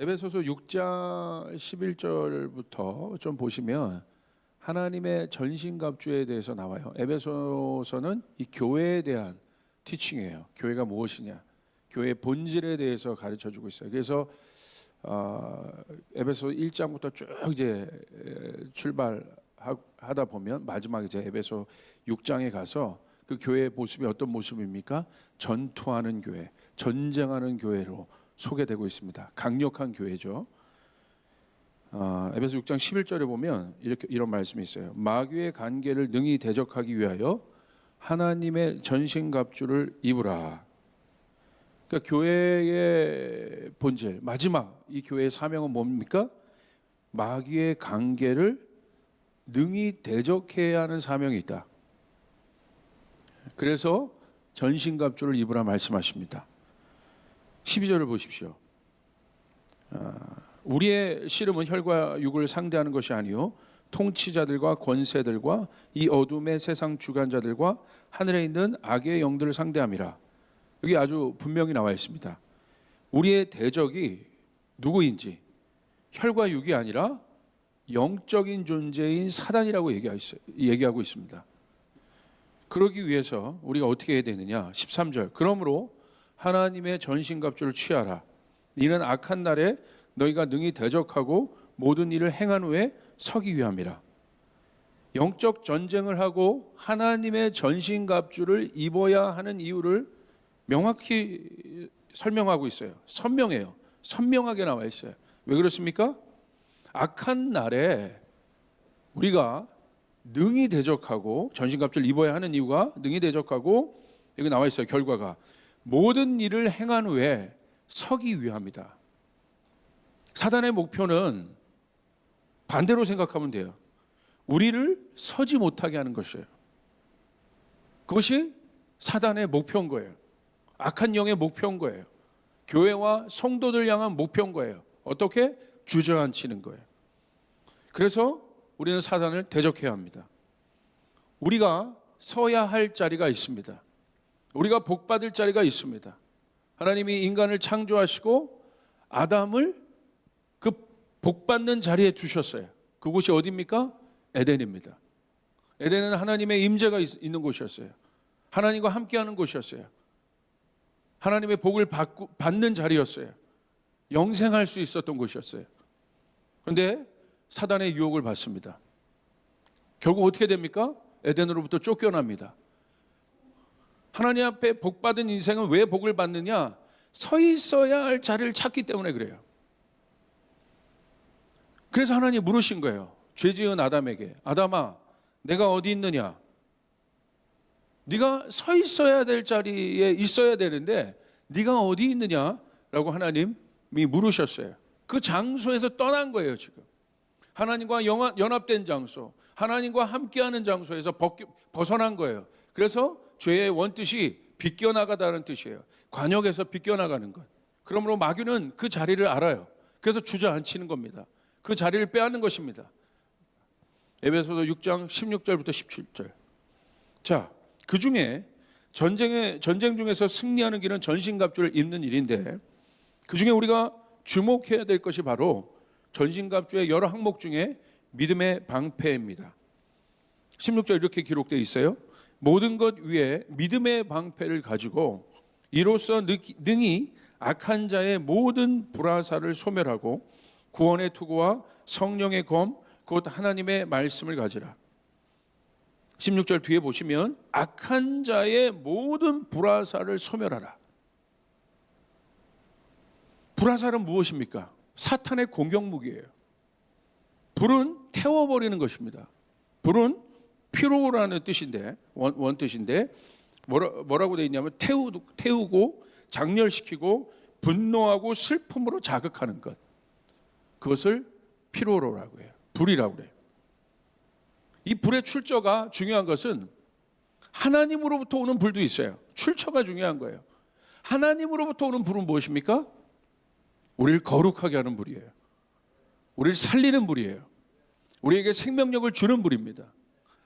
에베소서 6장 11절부터 좀 보시면 하나님의 전신갑주에 대해서 나와요. 에베소서는 이 교회에 대한 티칭이에요. 교회가 무엇이냐, 교회의 본질에 대해서 가르쳐주고 있어요. 그래서 에베소 1장부터 쭉 이제 출발하다 보면 마지막에 이제 에베소 6장에 가서 그 교회의 모습이 어떤 모습입니까? 전투하는 교회, 전쟁하는 교회로 소개되고 있습니다. 강력한 교회죠. 에베소 6장 11절에 보면 이런 말씀이 있어요. 마귀의 관계를 능히 대적하기 위하여 하나님의 전신갑주를 입으라. 그러니까 교회의 본질, 마지막 이 교회의 사명은 뭡니까? 마귀의 관계를 능히 대적해야 하는 사명이 있다. 그래서 전신갑주를 입으라 말씀하십니다. 12절을 보십시오. 우리의 씨름은 혈과 육을 상대하는 것이 아니요 통치자들과 권세들과 이 어둠의 세상 주관자들과 하늘에 있는 악의 영들을 상대함이라. 여기 아주 분명히 나와 있습니다. 우리의 대적이 누구인지 혈과 육이 아니라 영적인 존재인 사단이라고 얘기하고 있습니다. 그러기 위해서 우리가 어떻게 해야 되느냐? 13절. 그러므로 하나님의 전신갑주를 취하라. 이는 악한 날에 너희가 능히 대적하고 모든 일을 행한 후에 서기 위함이라. 영적 전쟁을 하고 하나님의 전신갑주를 입어야 하는 이유를 명확히 설명하고 있어요. 선명해요. 선명하게 나와 있어요. 왜 그렇습니까? 악한 날에 우리가 능히 대적하고, 전신갑주를 입어야 하는 이유가 능히 대적하고, 여기 나와 있어요. 결과가 모든 일을 행한 후에 서기 위함이다. 사단의 목표는 반대로 생각하면 돼요. 우리를 서지 못하게 하는 것이에요. 그것이 사단의 목표인 거예요. 악한 영의 목표인 거예요. 교회와 성도들 향한 목표인 거예요. 어떻게? 주저앉히는 거예요. 그래서 우리는 사단을 대적해야 합니다. 우리가 서야 할 자리가 있습니다. 우리가 복받을 자리가 있습니다. 하나님이 인간을 창조하시고 아담을 그 복받는 자리에 두셨어요. 그곳이 어디입니까? 에덴입니다. 에덴은 하나님의 임재가 있는 곳이었어요. 하나님과 함께하는 곳이었어요. 하나님의 복을 받는 자리였어요. 영생할 수 있었던 곳이었어요. 그런데 사단의 유혹을 받습니다. 결국 어떻게 됩니까? 에덴으로부터 쫓겨납니다. 하나님 앞에 복받은 인생은 왜 복을 받느냐? 서 있어야 할 자리를 찾기 때문에 그래요. 그래서 하나님이 물으신 거예요. 죄 지은 아담에게, 아담아, 내가 어디 있느냐? 네가 서 있어야 될 자리에 있어야 되는데 네가 어디 있느냐라고 하나님이 물으셨어요. 그 장소에서 떠난 거예요. 지금 하나님과 연합된 장소, 하나님과 함께하는 장소에서 벗어난 거예요. 그래서 죄의 원뜻이 비껴나가다는 뜻이에요. 관역에서 비껴나가는 것. 그러므로 마귀는 그 자리를 알아요. 그래서 주저앉히는 겁니다. 그 자리를 빼앗는 것입니다. 에베소서 6장 16절부터 17절. 자, 그 중에 전쟁 중에서 승리하는 길은 전신갑주를 입는 일인데, 그 중에 우리가 주목해야 될 것이 바로 전신갑주의 여러 항목 중에 믿음의 방패입니다. 16절 이렇게 기록되어 있어요. 모든 것 위에 믿음의 방패를 가지고 이로써 능히 악한 자의 모든 불화살을 소멸하고 구원의 투구와 성령의 검 곧 하나님의 말씀을 가지라. 16절 뒤에 보시면 악한 자의 모든 불화살을 소멸하라. 불화살은 무엇입니까? 사탄의 공격 무기예요. 불은 태워버리는 것입니다. 불은 피로라는 뜻인데, 원뜻인데 뭐라고 되어 있냐면 태우고 장렬시키고 분노하고 슬픔으로 자극하는 것. 그것을 피로라고 해요. 불이라고 그래요. 이 불의 출처가 중요한 것은 하나님으로부터 오는 불도 있어요. 출처가 중요한 거예요. 하나님으로부터 오는 불은 무엇입니까? 우리를 거룩하게 하는 불이에요. 우리를 살리는 불이에요. 우리에게 생명력을 주는 불입니다.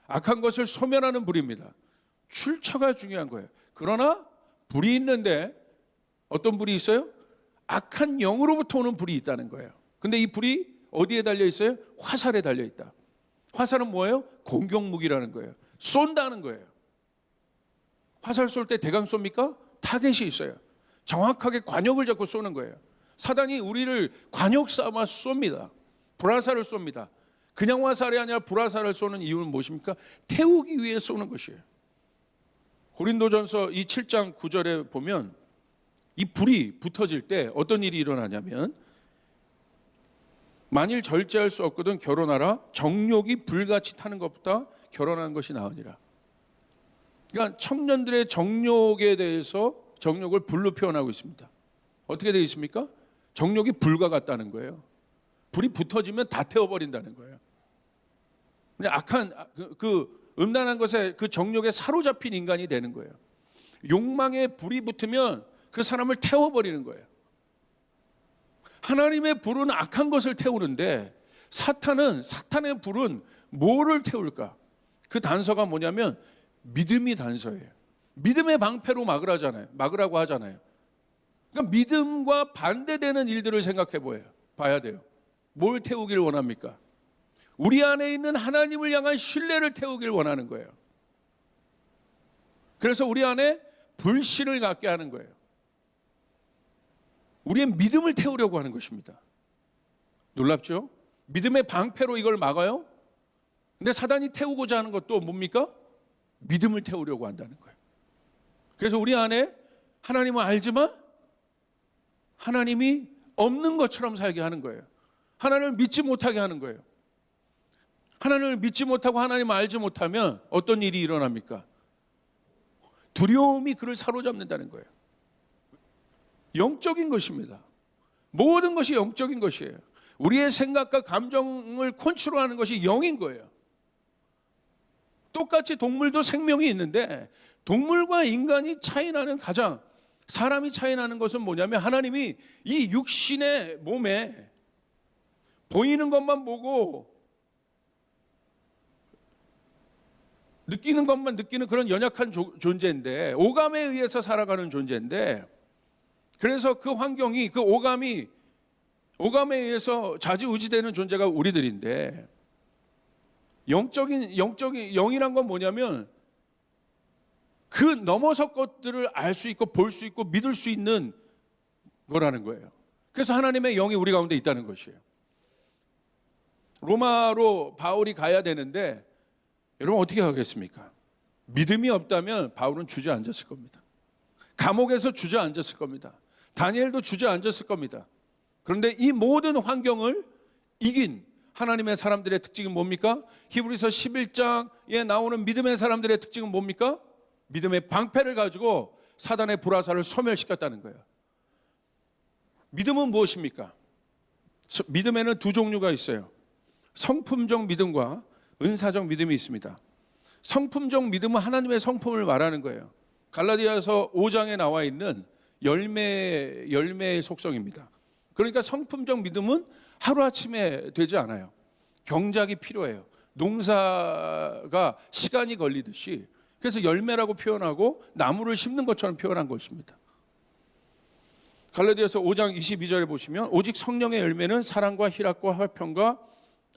악한 것을 소멸하는 불입니다. 출처가 중요한 거예요. 그러나 불이 있는데 어떤 불이 있어요? 악한 영으로부터 오는 불이 있다는 거예요. 근데 이 불이 어디에 달려 있어요? 화살에 달려 있다. 화살은 뭐예요? 공격무기라는 거예요. 쏜다는 거예요. 화살 쏠 때 대강 쏩니까? 타겟이 있어요. 정확하게 관역을 잡고 쏘는 거예요. 사단이 우리를 관역 삼아 쏩니다. 불화살을 쏩니다. 그냥 화살이 아니라 불화살을 쏘는 이유는 무엇입니까? 태우기 위해 쏘는 것이에요. 고린도전서 이 7장 9절에 보면 이 불이 붙어질 때 어떤 일이 일어나냐면, 만일 절제할 수 없거든 결혼하라. 정욕이 불같이 타는 것보다 결혼하는 것이 나으니라. 그러니까 청년들의 정욕에 대해서 정욕을 불로 표현하고 있습니다. 어떻게 되어 있습니까? 정욕이 불과 같다는 거예요. 불이 붙어지면 다 태워버린다는 거예요. 그냥 악한 음란한 것에 그 정욕에 사로잡힌 인간이 되는 거예요. 욕망에 불이 붙으면 그 사람을 태워버리는 거예요. 하나님의 불은 악한 것을 태우는데 사탄의 불은 뭐를 태울까? 그 단서가 뭐냐면 믿음이 단서예요. 믿음의 방패로 막으라고 하잖아요. 그러니까 믿음과 반대되는 일들을 생각해 봐야 돼요. 뭘 태우길 원합니까? 우리 안에 있는 하나님을 향한 신뢰를 태우길 원하는 거예요. 그래서 우리 안에 불신을 갖게 하는 거예요. 우리의 믿음을 태우려고 하는 것입니다. 놀랍죠? 믿음의 방패로 이걸 막아요. 근데 사단이 태우고자 하는 것도 뭡니까? 믿음을 태우려고 한다는 거예요. 그래서 우리 안에 하나님을 알지만 하나님이 없는 것처럼 살게 하는 거예요. 하나님을 믿지 못하게 하는 거예요. 하나님을 믿지 못하고 하나님을 알지 못하면 어떤 일이 일어납니까? 두려움이 그를 사로잡는다는 거예요. 영적인 것입니다. 모든 것이 영적인 것이에요. 우리의 생각과 감정을 컨트롤하는 것이 영인 거예요. 똑같이 동물도 생명이 있는데 동물과 인간이 차이나는 사람이 차이나는 것은 뭐냐면 하나님이 이 육신의 몸에 보이는 것만 보고 느끼는 것만 느끼는 그런 연약한 존재인데, 오감에 의해서 살아가는 존재인데, 그래서 그 환경이 그 오감에 의해서 좌지우지되는 존재가 우리들인데, 영적인 영이란 건 뭐냐면 그 넘어서 것들을 알 수 있고 볼 수 있고 믿을 수 있는 거라는 거예요. 그래서 하나님의 영이 우리 가운데 있다는 것이에요. 로마로 바울이 가야 되는데 여러분 어떻게 가겠습니까? 믿음이 없다면 바울은 주저앉았을 겁니다. 감옥에서 주저앉았을 겁니다. 다니엘도 주저앉았을 겁니다. 그런데 이 모든 환경을 이긴 하나님의 사람들의 특징은 뭡니까? 히브리서 11장에 나오는 믿음의 사람들의 특징은 뭡니까? 믿음의 방패를 가지고 사단의 불화살을 소멸시켰다는 거예요. 믿음은 무엇입니까? 믿음에는 두 종류가 있어요. 성품적 믿음과 은사적 믿음이 있습니다. 성품적 믿음은 하나님의 성품을 말하는 거예요. 갈라디아서 5장에 나와 있는 열매의 속성입니다. 그러니까 성품적 믿음은 하루아침에 되지 않아요. 경작이 필요해요. 농사가 시간이 걸리듯이, 그래서 열매라고 표현하고 나무를 심는 것처럼 표현한 것입니다. 갈라디아서 5장 22절에 보시면 오직 성령의 열매는 사랑과 희락과 화평과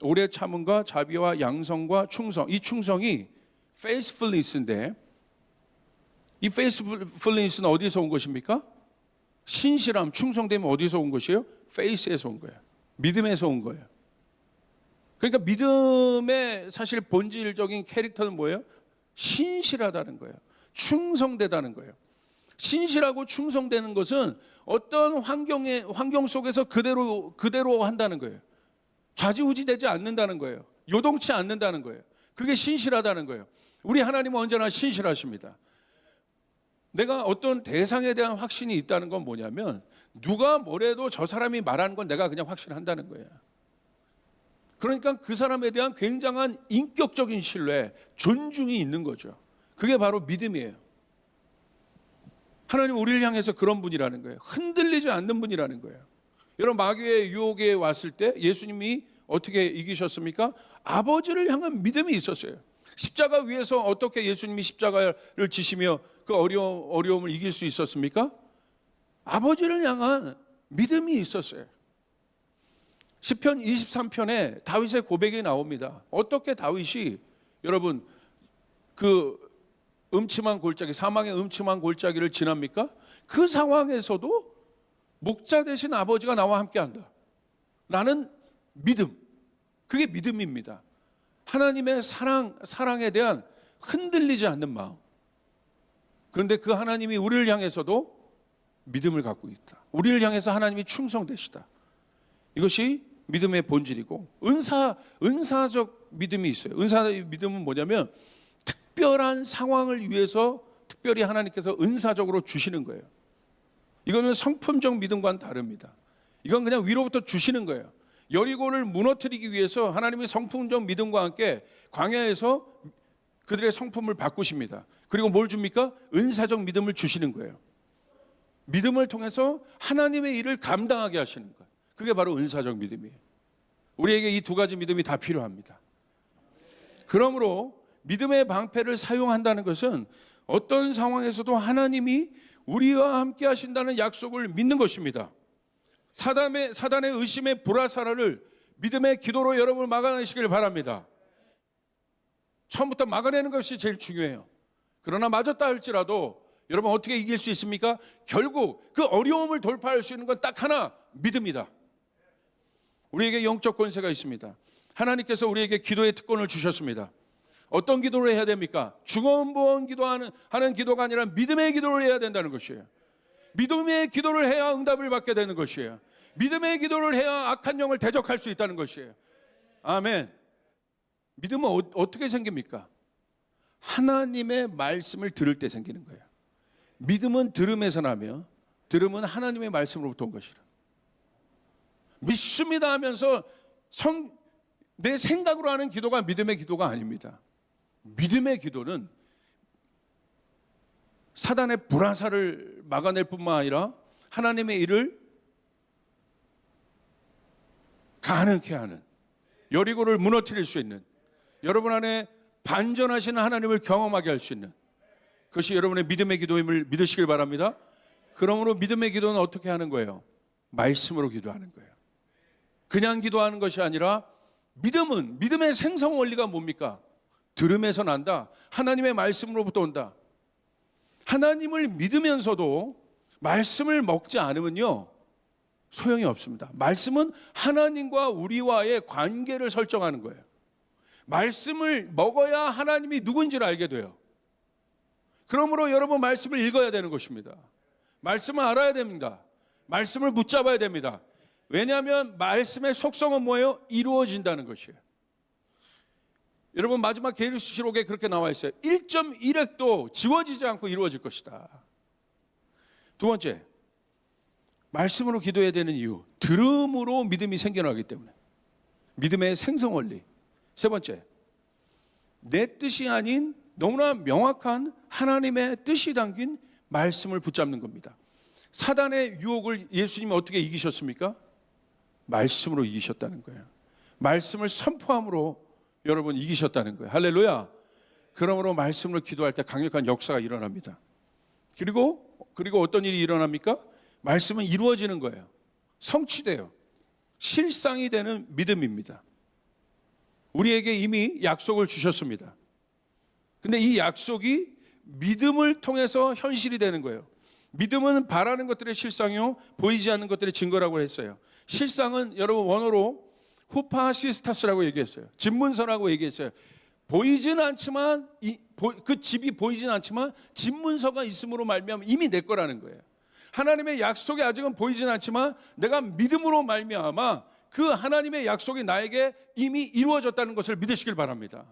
오래 참음과 자비와 양성과 충성. 이 충성이 faithfulness인데, 이 faithfulness는 어디서 온 것입니까? 신실함, 충성됨은 어디서 온 것이에요? faith에서 온 거예요. 믿음에서 온 거예요. 그러니까 믿음의 사실 본질적인 캐릭터는 뭐예요? 신실하다는 거예요. 충성되다는 거예요. 신실하고 충성되는 것은 어떤 환경 속에서 그대로 한다는 거예요. 좌지우지되지 않는다는 거예요. 요동치 않는다는 거예요. 그게 신실하다는 거예요. 우리 하나님은 언제나 신실하십니다. 내가 어떤 대상에 대한 확신이 있다는 건 뭐냐면 누가 뭐래도 저 사람이 말하는 건 내가 그냥 확신한다는 거예요. 그러니까 그 사람에 대한 굉장한 인격적인 신뢰, 존중이 있는 거죠. 그게 바로 믿음이에요. 하나님은 우리를 향해서 그런 분이라는 거예요. 흔들리지 않는 분이라는 거예요. 여러분, 마귀의 유혹에 왔을 때 예수님이 어떻게 이기셨습니까? 아버지를 향한 믿음이 있었어요. 십자가 위에서 어떻게 예수님이 십자가를 지시며 그 어려움을 이길 수 있었습니까? 아버지를 향한 믿음이 있었어요. 시편 23편에 다윗의 고백이 나옵니다. 어떻게 다윗이 여러분 그 음침한 골짜기, 사망의 음침한 골짜기를 지납니까? 그 상황에서도 목자 되신 아버지가 나와 함께한다. 라는 믿음, 그게 믿음입니다. 하나님의 사랑에 대한 흔들리지 않는 마음. 그런데 그 하나님이 우리를 향해서도 믿음을 갖고 있다. 우리를 향해서 하나님이 충성되시다. 이것이 믿음의 본질이고, 은사적 믿음이 있어요. 은사의 믿음은 뭐냐면 특별한 상황을 위해서 특별히 하나님께서 은사적으로 주시는 거예요. 이거는 성품적 믿음과는 다릅니다. 이건 그냥 위로부터 주시는 거예요. 여리고를 무너뜨리기 위해서 하나님이 성품적 믿음과 함께 광야에서 그들의 성품을 바꾸십니다. 그리고 뭘 줍니까? 은사적 믿음을 주시는 거예요. 믿음을 통해서 하나님의 일을 감당하게 하시는 거예요. 그게 바로 은사적 믿음이에요. 우리에게 이 두 가지 믿음이 다 필요합니다. 그러므로 믿음의 방패를 사용한다는 것은 어떤 상황에서도 하나님이 우리와 함께 하신다는 약속을 믿는 것입니다. 사단의 의심의 불화살을 믿음의 기도로 여러분 막아내시길 바랍니다. 처음부터 막아내는 것이 제일 중요해요. 그러나 맞았다 할지라도 여러분 어떻게 이길 수 있습니까? 결국 그 어려움을 돌파할 수 있는 건 딱 하나, 믿음이다. 우리에게 영적 권세가 있습니다. 하나님께서 우리에게 기도의 특권을 주셨습니다. 어떤 기도를 해야 됩니까? 중언부언 기도하는 기도가 아니라 믿음의 기도를 해야 된다는 것이에요. 믿음의 기도를 해야 응답을 받게 되는 것이에요. 믿음의 기도를 해야 악한 영을 대적할 수 있다는 것이에요. 아멘. 믿음은 어떻게 생깁니까? 하나님의 말씀을 들을 때 생기는 거예요. 믿음은 들음에서 나며 들음은 하나님의 말씀으로부터 온 것이라. 믿습니다 하면서 내 생각으로 하는 기도가 믿음의 기도가 아닙니다. 믿음의 기도는 사단의 불화살을 막아낼 뿐만 아니라 하나님의 일을 가능케 하는, 여리고를 무너뜨릴 수 있는, 여러분 안에 반전하시는 하나님을 경험하게 할 수 있는, 그것이 여러분의 믿음의 기도임을 믿으시길 바랍니다. 그러므로 믿음의 기도는 어떻게 하는 거예요? 말씀으로 기도하는 거예요. 그냥 기도하는 것이 아니라 믿음의 생성 원리가 뭡니까? 들음에서 난다. 하나님의 말씀으로부터 온다. 하나님을 믿으면서도 말씀을 먹지 않으면요 소용이 없습니다. 말씀은 하나님과 우리와의 관계를 설정하는 거예요. 말씀을 먹어야 하나님이 누구인지를 알게 돼요. 그러므로 여러분 말씀을 읽어야 되는 것입니다. 말씀을 알아야 됩니다. 말씀을 붙잡아야 됩니다. 왜냐하면 말씀의 속성은 뭐예요? 이루어진다는 것이에요. 여러분 마지막 계시록에 그렇게 나와 있어요. 1.1획도 지워지지 않고 이루어질 것이다. 두 번째, 말씀으로 기도해야 되는 이유, 들음으로 믿음이 생겨나기 때문에. 믿음의 생성 원리. 세 번째, 내 뜻이 아닌 너무나 명확한 하나님의 뜻이 담긴 말씀을 붙잡는 겁니다. 사단의 유혹을 예수님이 어떻게 이기셨습니까? 말씀으로 이기셨다는 거예요. 말씀을 선포함으로 여러분 이기셨다는 거예요. 할렐루야. 그러므로 말씀으로 기도할 때 강력한 역사가 일어납니다. 그리고 어떤 일이 일어납니까? 말씀은 이루어지는 거예요. 성취돼요. 실상이 되는 믿음입니다. 우리에게 이미 약속을 주셨습니다. 근데 이 약속이 믿음을 통해서 현실이 되는 거예요. 믿음은 바라는 것들의 실상이요 보이지 않는 것들의 증거라고 했어요. 실상은 여러분 원어로 후파시스타스라고 얘기했어요. 집문서라고 얘기했어요. 보이지는 않지만 그 집이 보이지는 않지만 집문서가 있음으로 말미암아 이미 내 거라는 거예요. 하나님의 약속이 아직은 보이지는 않지만 내가 믿음으로 말미암아 그 하나님의 약속이 나에게 이미 이루어졌다는 것을 믿으시길 바랍니다.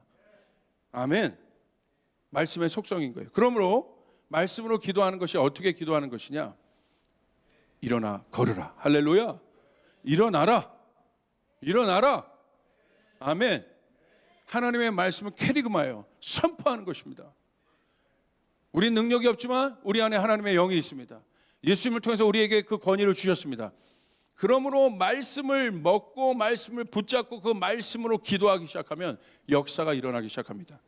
아멘. 말씀의 속성인 거예요. 그러므로 말씀으로 기도하는 것이 어떻게 기도하는 것이냐? 일어나 걸으라. 할렐루야. 일어나라. 아멘. 하나님의 말씀은 캐리그마예요. 선포하는 것입니다. 우리 능력이 없지만 우리 안에 하나님의 영이 있습니다. 예수님을 통해서 우리에게 그 권위를 주셨습니다. 그러므로 말씀을 먹고 말씀을 붙잡고 그 말씀으로 기도하기 시작하면 역사가 일어나기 시작합니다.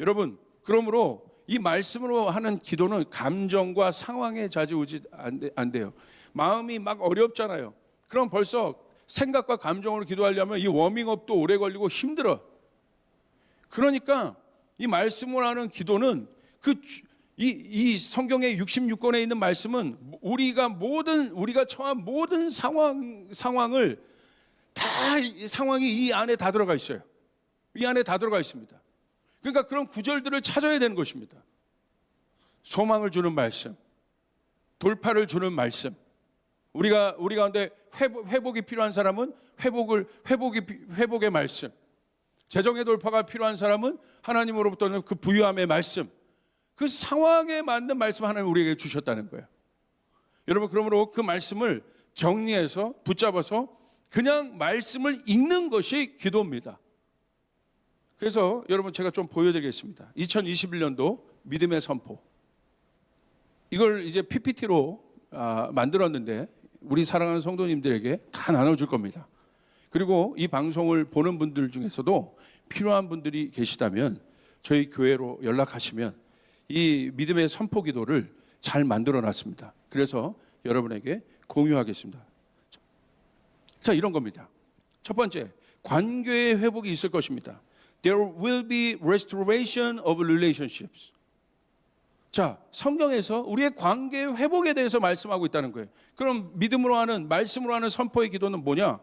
여러분, 그러므로 이 말씀으로 하는 기도는 감정과 상황에 좌지우지 안 돼요. 마음이 막 어렵잖아요. 그럼 벌써 생각과 감정으로 기도하려면 이 워밍업도 오래 걸리고 힘들어. 그러니까 이 말씀을 하는 기도는 이 성경의 66권에 있는 말씀은 우리가 처한 모든 상황을 다 상황이 이 안에 다 들어가 있어요. 이 안에 다 들어가 있습니다. 그러니까 그런 구절들을 찾아야 되는 것입니다. 소망을 주는 말씀, 돌파를 주는 말씀. 우리 가운데 회복이 필요한 사람은 회복의 말씀. 재정의 돌파가 필요한 사람은 하나님으로부터는 그 부유함의 말씀. 그 상황에 맞는 말씀 하나님 우리에게 주셨다는 거예요. 여러분, 그러므로 그 말씀을 정리해서 붙잡아서 그냥 말씀을 읽는 것이 기도입니다. 그래서 여러분, 제가 좀 보여드리겠습니다. 2021년도 믿음의 선포. 이걸 이제 PPT로 만들었는데 우리 사랑하는 성도님들에게 다 나눠줄 겁니다. 그리고 이 방송을 보는 분들 중에서도 필요한 분들이 계시다면 저희 교회로 연락하시면 이 믿음의 선포 기도를 잘 만들어 놨습니다. 그래서 여러분에게 공유하겠습니다. 자, 이런 겁니다. 첫 번째, 관계의 회복이 있을 것입니다. There will be restoration of relationships. 자, 성경에서 우리의 관계의 회복에 대해서 말씀하고 있다는 거예요. 그럼 믿음으로 하는, 말씀으로 하는 선포의 기도는 뭐냐?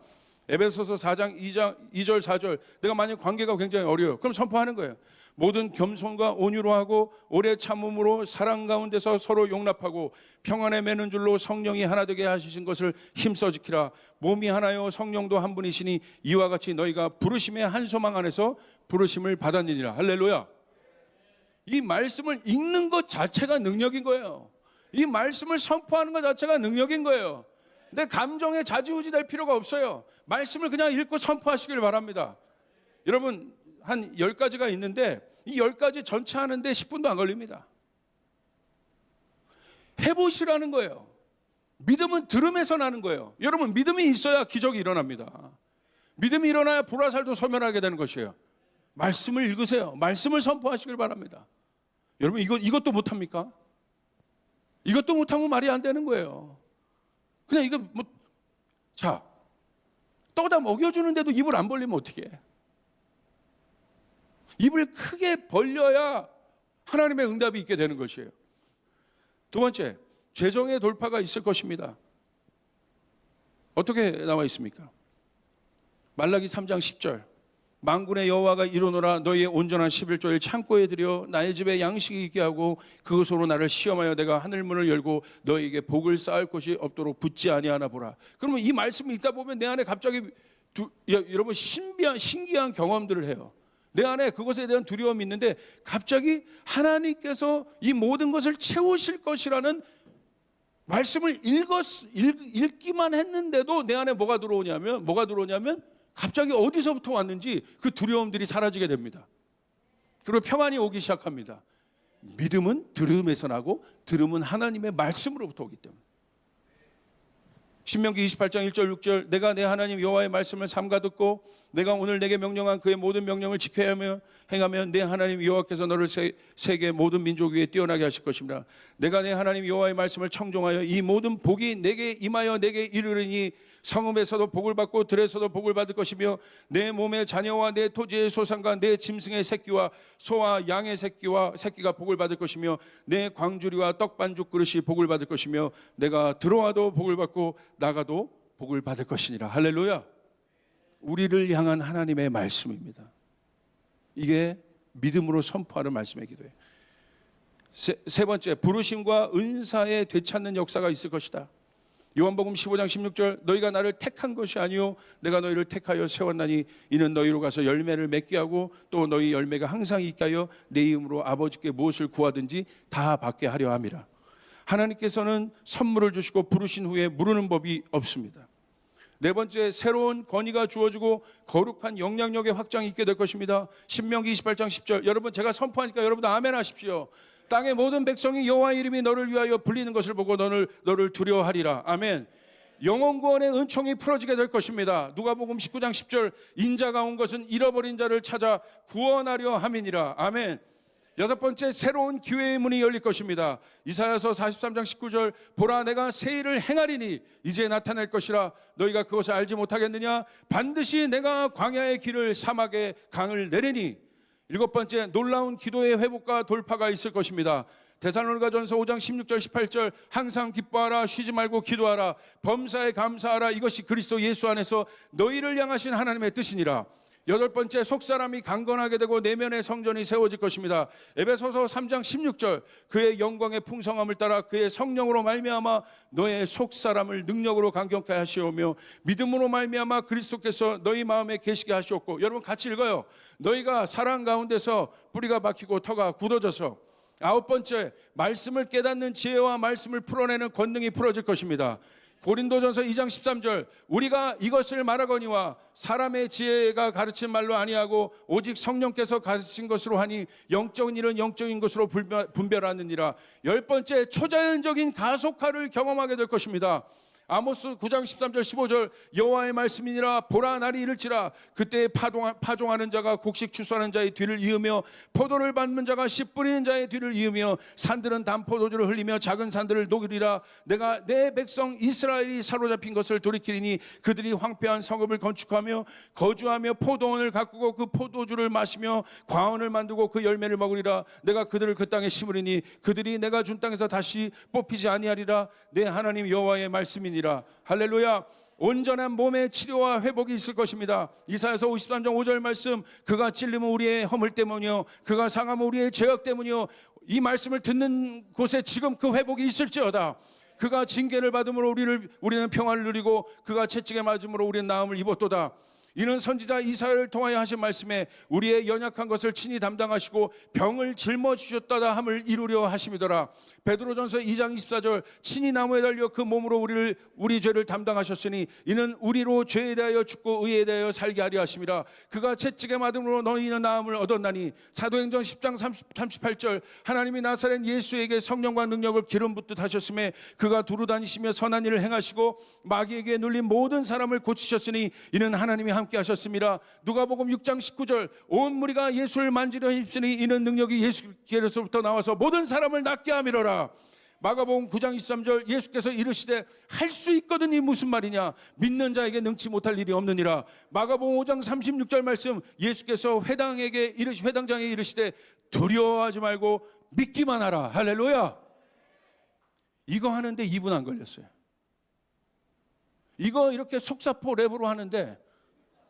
에베소서 4장 2절 4절. 내가 만약 관계가 굉장히 어려워요. 그럼 선포하는 거예요. 모든 겸손과 온유로 하고 오래 참음으로 사랑 가운데서 서로 용납하고 평안에 매는 줄로 성령이 하나 되게 하시신 것을 힘써 지키라. 몸이 하나요 성령도 한 분이시니 이와 같이 너희가 부르심의 한 소망 안에서 부르심을 받았느니라. 할렐루야. 이 말씀을 읽는 것 자체가 능력인 거예요. 이 말씀을 선포하는 것 자체가 능력인 거예요. 내 감정에 좌지우지 될 필요가 없어요. 말씀을 그냥 읽고 선포하시길 바랍니다. 여러분, 한 10가지가 있는데 이 10가지 전체 하는데 10분도 안 걸립니다. 해보시라는 거예요. 믿음은 들음에서 나는 거예요. 여러분, 믿음이 있어야 기적이 일어납니다. 믿음이 일어나야 불화살도 소멸하게 되는 것이에요. 말씀을 읽으세요. 말씀을 선포하시길 바랍니다. 여러분, 이것도 못합니까? 이것도 못하면 말이 안 되는 거예요. 그냥 이거 자, 떠다 먹여주는데도 입을 안 벌리면 어떻게 해? 입을 크게 벌려야 하나님의 응답이 있게 되는 것이에요. 두 번째, 재정의 돌파가 있을 것입니다. 어떻게 나와 있습니까? 말라기 3장 10절. 만군의 여호와가 이르노라 너희의 온전한 11조를 창고에 들여 나의 집에 양식이 있게 하고 그것으로 나를 시험하여 내가 하늘문을 열고 너희에게 복을 쌓을 곳이 없도록 붙지 아니하나 보라. 그러면 이 말씀을 읽다 보면 내 안에 갑자기 여러분 신기한 경험들을 해요. 내 안에 그것에 대한 두려움이 있는데 갑자기 하나님께서 이 모든 것을 채우실 것이라는 말씀을 읽기만 했는데도 내 안에 뭐가 들어오냐면 갑자기 어디서부터 왔는지 그 두려움들이 사라지게 됩니다. 그리고 평안이 오기 시작합니다. 믿음은 들음에서 나고 들음은 하나님의 말씀으로부터 오기 때문에. 신명기 28장 1절 6절 내가 내 하나님 여호와의 말씀을 삼가 듣고 내가 오늘 내게 명령한 그의 모든 명령을 지켜야 하며 행하면 내 하나님 여호와께서 너를 세계 모든 민족 위에 뛰어나게 하실 것입니다. 내가 내 하나님 여호와의 말씀을 청종하여 이 모든 복이 내게 임하여 내게 이르르니 성읍에서도 복을 받고 들에서도 복을 받을 것이며 내 몸의 자녀와 내 토지의 소산과 내 짐승의 새끼와 소와 양의 새끼가 복을 받을 것이며 내 광주리와 떡반죽 그릇이 복을 받을 것이며 내가 들어와도 복을 받고 나가도 복을 받을 것이니라. 할렐루야. 우리를 향한 하나님의 말씀입니다. 이게 믿음으로 선포하는 말씀의 기도예요. 세 번째, 부르심과 은사의 되찾는 역사가 있을 것이다. 요한복음 15장 16절 너희가 나를 택한 것이 아니요 내가 너희를 택하여 세웠나니 이는 너희로 가서 열매를 맺게 하고 또 너희 열매가 항상 있게 하여 내 이름으로 아버지께 무엇을 구하든지 다 받게 하려 함이라. 하나님께서는 선물을 주시고 부르신 후에 무르는 법이 없습니다. 네 번째, 새로운 권위가 주어지고 거룩한 영향력의 확장이 있게 될 것입니다. 신명기 28장 10절 여러분 제가 선포하니까 여러분도 아멘 하십시오. 땅의 모든 백성이 여호와의 이름이 너를 위하여 불리는 것을 보고 너를 두려워하리라. 아멘. 영혼 구원의 은총이 풀어지게 될 것입니다. 누가복음 19장 10절 인자가 온 것은 잃어버린 자를 찾아 구원하려 함이니라. 아멘. 여섯 번째, 새로운 기회의 문이 열릴 것입니다. 이사야서 43장 19절, 보라 내가 새 일을 행하리니 이제 나타날 것이라 너희가 그것을 알지 못하겠느냐. 반드시 내가 광야의 길을 사막의 강을 내리니. 일곱 번째, 놀라운 기도의 회복과 돌파가 있을 것입니다. 데살로니가전서 5장 16절 18절, 항상 기뻐하라, 쉬지 말고 기도하라, 범사에 감사하라, 이것이 그리스도 예수 안에서 너희를 향하신 하나님의 뜻이니라. 여덟 번째, 속사람이 강건하게 되고 내면의 성전이 세워질 것입니다. 에베소서 3장 16절, 그의 영광의 풍성함을 따라 그의 성령으로 말미암아 너의 속사람을 능력으로 강건케 하시오며 믿음으로 말미암아 그리스도께서 너희 마음에 계시게 하시옵고. 여러분 같이 읽어요. 너희가 사랑 가운데서 뿌리가 박히고 터가 굳어져서. 아홉 번째, 말씀을 깨닫는 지혜와 말씀을 풀어내는 권능이 풀어질 것입니다. 고린도전서 2장 13절, 우리가 이것을 말하거니와 사람의 지혜가 가르친 말로 아니하고 오직 성령께서 가르친 것으로 하니 영적인 일은 영적인 것으로 분별하느니라. 열 번째, 초자연적인 가속화를 경험하게 될 것입니다. 아모스 9장 13절 15절, 여호와의 말씀이니라 보라 날이 이를지라 그때 파종하는 자가 곡식 추수하는 자의 뒤를 이으며 포도를 밟는 자가 씨 뿌리는 자의 뒤를 이으며 산들은 단포도주를 흘리며 작은 산들을 녹이리라. 내가 내 백성 이스라엘이 사로잡힌 것을 돌이키리니 그들이 황폐한 성읍을 건축하며 거주하며 포도원을 가꾸고 그 포도주를 마시며 과원을 만들고 그 열매를 먹으리라. 내가 그들을 그 땅에 심으리니 그들이 내가 준 땅에서 다시 뽑히지 아니하리라. 내 하나님 여호와의 말씀이니 할렐루야. 온전한 몸의 치료와 회복이 있을 것입니다. 이사야서 53장 5절 말씀, 그가 찔림은 우리의 허물 때문이요 그가 상함은 우리의 죄악 때문이요. 이 말씀을 듣는 곳에 지금 그 회복이 있을지어다. 그가 징계를 받음으로 우리는 평안을 누리고 그가 채찍에 맞음으로 우리는 나음을 입었도다. 이는 선지자 이사야를 통하여 하신 말씀에 우리의 연약한 것을 친히 담당하시고 병을 짊어지셨다다 함을 이루려 하심이더라. 베드로전서 2장 24절, 친히 나무에 달려 그 몸으로 우리 죄를 담당하셨으니 이는 우리로 죄에 대하여 죽고 의에 대하여 살게 하려 하심이라. 그가 채찍에 맞음으로 너희는 나음을 얻었나니. 사도행전 10장 38절, 하나님이 나사렛 예수에게 성령과 능력을 기름 붓듯 하셨음에 그가 두루 다니시며 선한 일을 행하시고 마귀에게 눌린 모든 사람을 고치셨으니 이는 하나님이 함께 하셨습니다. 누가복음 6장 19절, 온 무리가 예수를 만지려 힘쓰니 이는 능력이 예수께로부터 나와서 모든 사람을 낫게 함이로라. 마가복음 9장 23절, 예수께서 이르시되 할 수 있거든 이 무슨 말이냐, 믿는 자에게 능치 못할 일이 없느니라. 마가복음 5장 36절 말씀, 예수께서 회당장에 이르시되 두려워하지 말고 믿기만 하라. 할렐루야. 이거 하는데 2분 안 걸렸어요. 이거 이렇게 속사포 랩으로 하는데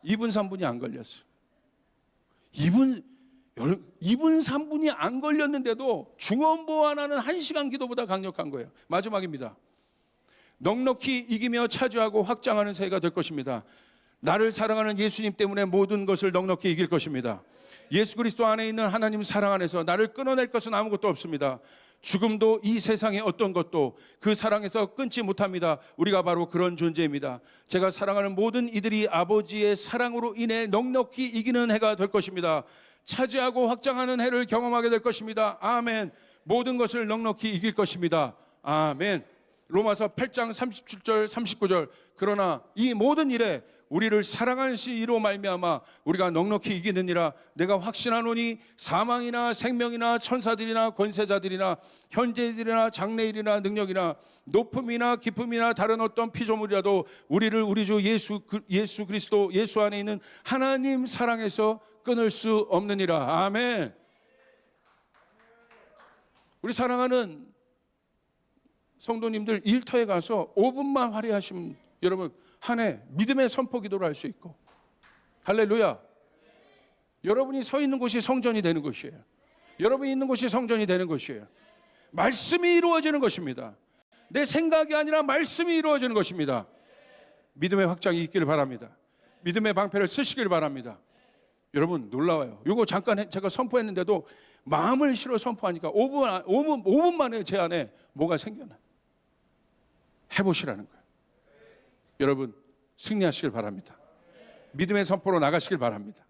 2분 3분이 안 걸렸어. 2분 3분이 안 걸렸는데도 중언부 하나는 1시간 기도보다 강력한 거예요. 마지막입니다. 넉넉히 이기며 차지하고 확장하는 새해가 될 것입니다. 나를 사랑하는 예수님 때문에 모든 것을 넉넉히 이길 것입니다. 예수 그리스도 안에 있는 하나님 사랑 안에서 나를 끊어낼 것은 아무것도 없습니다. 죽음도 이 세상의 어떤 것도 그 사랑에서 끊지 못합니다. 우리가 바로 그런 존재입니다. 제가 사랑하는 모든 이들이 아버지의 사랑으로 인해 넉넉히 이기는 해가 될 것입니다. 차지하고 확장하는 해를 경험하게 될 것입니다. 아멘. 모든 것을 넉넉히 이길 것입니다. 아멘. 로마서 8장 37절 39절, 그러나 이 모든 일에 우리를 사랑하신 이로 말미암아 우리가 넉넉히 이기느니라. 내가 확신하노니 사망이나 생명이나 천사들이나 권세자들이나 현재들이나 장래일이나 능력이나 높음이나 깊음이나 다른 어떤 피조물이라도 우리를 우리 주 예수 그리스도 예수 안에 있는 하나님 사랑에서 끊을 수 없느니라. 아멘. 우리 사랑하는 성도님들, 일터에 가서 5분만 화려하시면 여러분 한 해 믿음의 선포 기도를 할 수 있고, 할렐루야. 여러분이 서 있는 곳이 성전이 되는 것이에요. 여러분이 있는 곳이 성전이 되는 것이에요. 말씀이 이루어지는 것입니다. 내 생각이 아니라 말씀이 이루어지는 것입니다. 믿음의 확장이 있기를 바랍니다. 믿음의 방패를 쓰시길 바랍니다. 여러분 놀라워요. 이거 잠깐 제가 선포했는데도 마음을 실어 선포하니까 5분 만에 제 안에 뭐가 생겨나. 해보시라는 거예요. 여러분 승리하시길 바랍니다. 믿음의 선포로 나가시길 바랍니다.